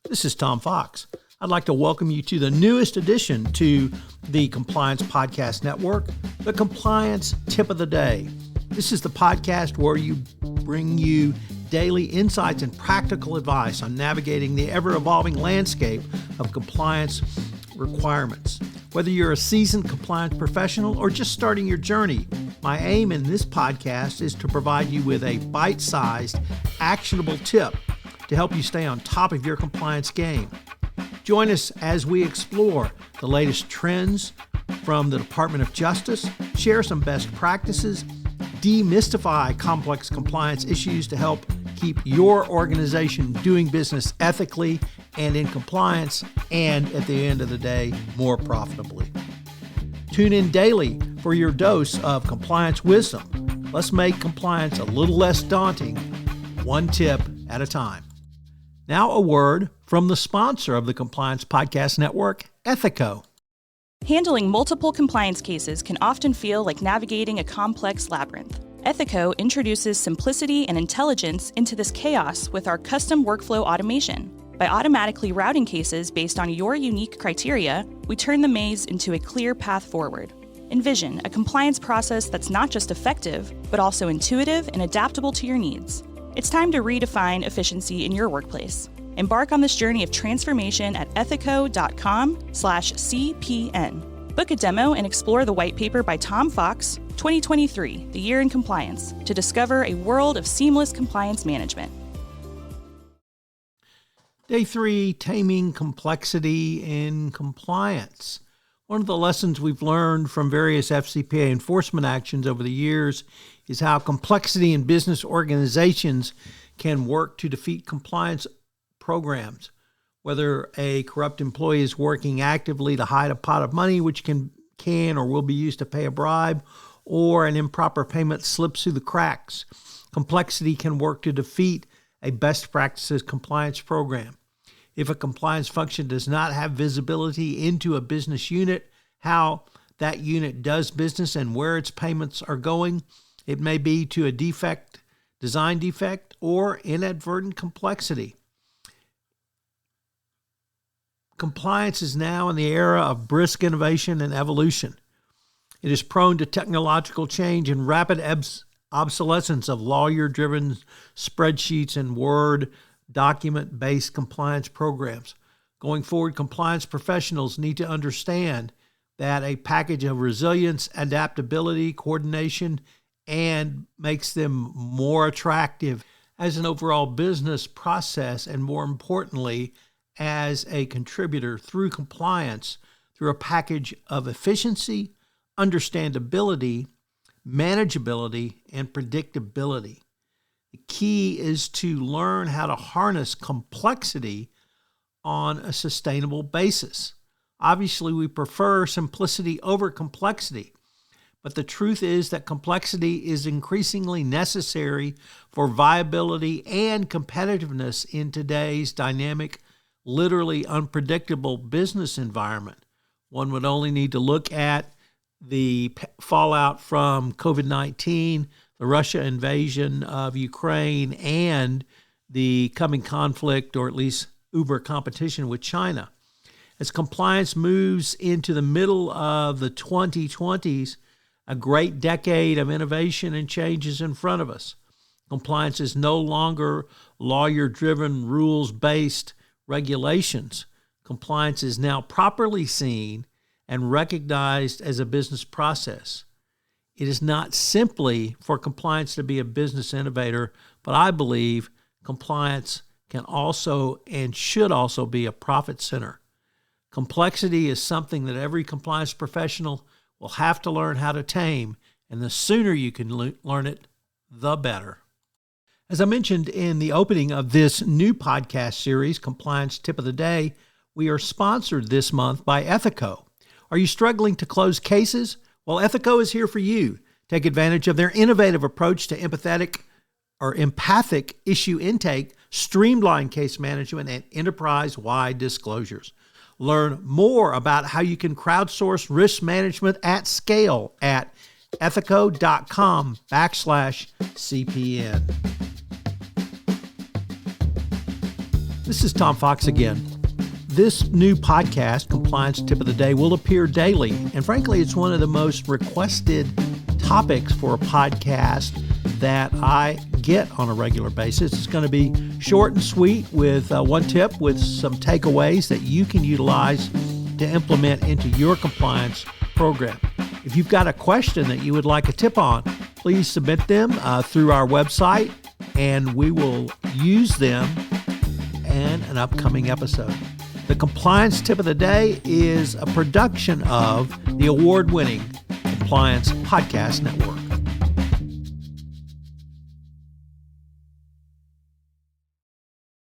This is Tom Fox. I'd like to welcome you to the newest addition to the Compliance Podcast Network, the Compliance Tip of the Day. This is the podcast where you bring you daily insights and practical advice on navigating the ever-evolving landscape of compliance requirements. Whether you're a seasoned compliance professional or just starting your journey, my aim in this podcast is to provide you with a bite-sized, actionable tip to help you stay on top of your compliance game. Join us as we explore the latest trends from the Department of Justice, share some best practices, demystify complex compliance issues to help keep your organization doing business ethically and in compliance, and at the end of the day, more profitably. Tune in daily for your dose of compliance wisdom. Let's make compliance a little less daunting, one tip at a time. Now a word from the sponsor of the Compliance Podcast Network, Ethico. Handling multiple compliance cases can often feel like navigating a complex labyrinth. Ethico introduces simplicity and intelligence into this chaos with our custom workflow automation. By automatically routing cases based on your unique criteria, we turn the maze into a clear path forward. Envision a compliance process that's not just effective, but also intuitive and adaptable to your needs. It's time to redefine efficiency in your workplace. Embark on this journey of transformation at ethico.com/CPN. Book a demo and explore the white paper by Tom Fox, 2023, The Year in Compliance, to discover a world of seamless compliance management. Day 3, Taming Complexity in Compliance. One of the lessons we've learned from various FCPA enforcement actions over the years is how complexity in business organizations can work to defeat compliance programs. Whether a corrupt employee is working actively to hide a pot of money which can or will be used to pay a bribe, or an improper payment slips through the cracks, complexity can work to defeat a best practices compliance program. If a compliance function does not have visibility into a business unit, how that unit does business and where its payments are going, it may be to a defect, design defect, or inadvertent complexity. Compliance is now in the era of brisk innovation and evolution. It is prone to technological change and rapid obsolescence of lawyer-driven spreadsheets and Word document-based compliance programs. Going forward, compliance professionals need to understand that a package of resilience, adaptability, coordination, and makes them more attractive as an overall business process, and more importantly, as a contributor through compliance through a package of efficiency, understandability, manageability, and predictability. The key is to learn how to harness complexity on a sustainable basis. Obviously, we prefer simplicity over complexity, but the truth is that complexity is increasingly necessary for viability and competitiveness in today's dynamic, literally unpredictable business environment. One would only need to look at the fallout from COVID-19, the Russia invasion of Ukraine, and the coming conflict, or at least uber competition with China. As compliance moves into the middle of the 2020s, a great decade of innovation and changes in front of us. Compliance is no longer lawyer-driven, rules-based regulations. Compliance is now properly seen and recognized as a business process. It is not simply for compliance to be a business innovator, but I believe compliance can also and should also be a profit center. Complexity is something that every compliance professional will have to learn how to tame, and the sooner you can learn it, the better. As I mentioned in the opening of this new podcast series, Compliance Tip of the Day, we are sponsored this month by Ethico. Are you struggling to close cases? Well, Ethico is here for you. Take advantage of their innovative approach to empathic issue intake, streamlined case management, and enterprise-wide disclosures. Learn more about how you can crowdsource risk management at scale at ethico.com/CPN. This is Tom Fox again. This new podcast, Compliance Tip of the Day, will appear daily. And frankly, it's one of the most requested topics for a podcast that I get on a regular basis. It's going to be short and sweet with one tip with some takeaways that you can utilize to implement into your compliance program. If you've got a question that you would like a tip on, please submit them through our website, and we will use them in an upcoming episode. The Compliance Tip of the Day is a production of the award-winning Compliance Podcast Network.